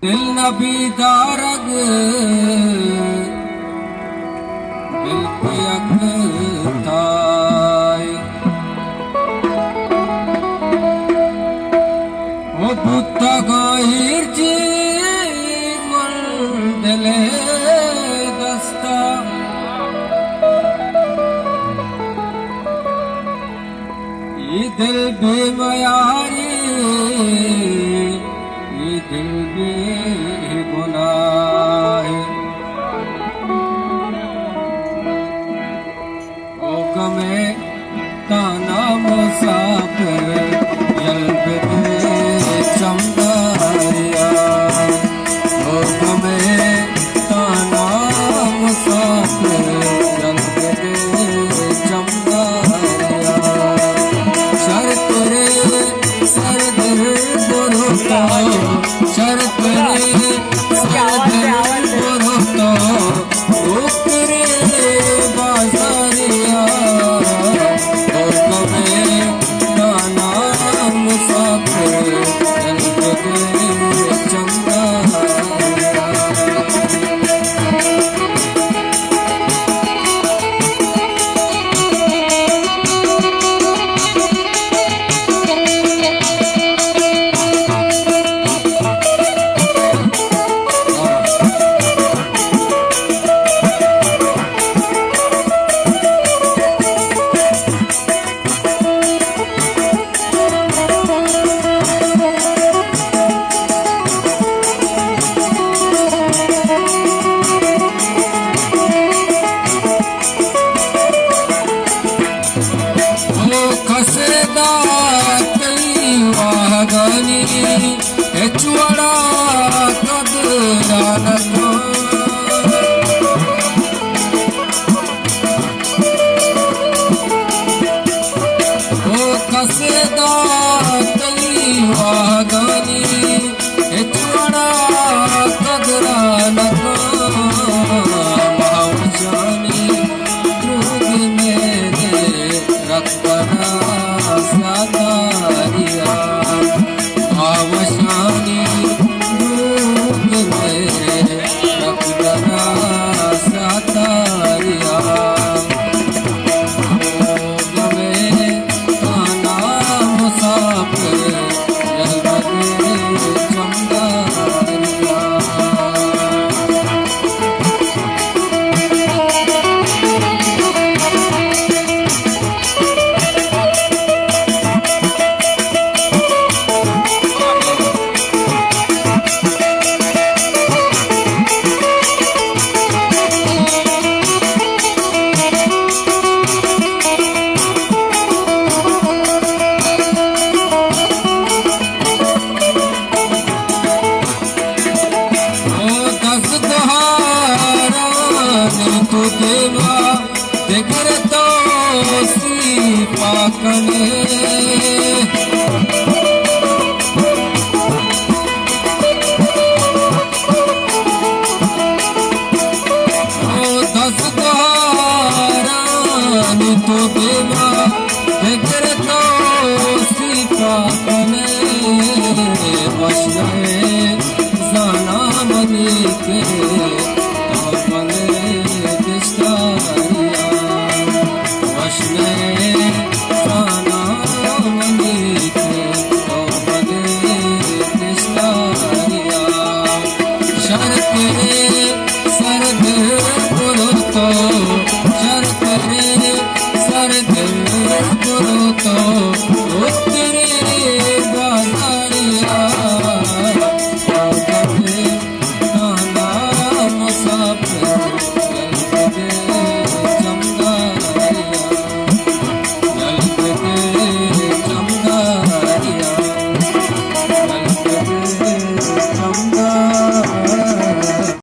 दिल नबी दारग बिल्कुल थाय वो बुद्धा गाहिर जी दिले दस्ता ये दिल बेमयारी ये दिल बेगुनाह ओ गमे ताना मुसाफिर यल्ब दे चमदारिया ओ गमे ताना मुसाफिर यल्ब दे चमदारिया सर तेरे सर दिल बुरुता सर तेरे सर दिल बुरुता ऊपरे बाजारिया ओ कमे नाना मुसाफिर यल्ब दे चमदारिया खसदा कई वागनी चुड़ा कदरा खसदा कई वागनी चुड़ा कदरा महावशानी ध्रुव मेरे रखना सादारिया आवशानी रूप मेरे रखना सादारिया गमे ताना मुसाफिर यल्ब दे चमदारिया तू देवा दिगर तो सी पाकने ओ दस द्वारानी तू देवा दिगर तो सी पाकने वशने जाना मनी के सर तेरे सर दिल बुरुतो सर तेरे सर दिल बुरुतो उत्तरे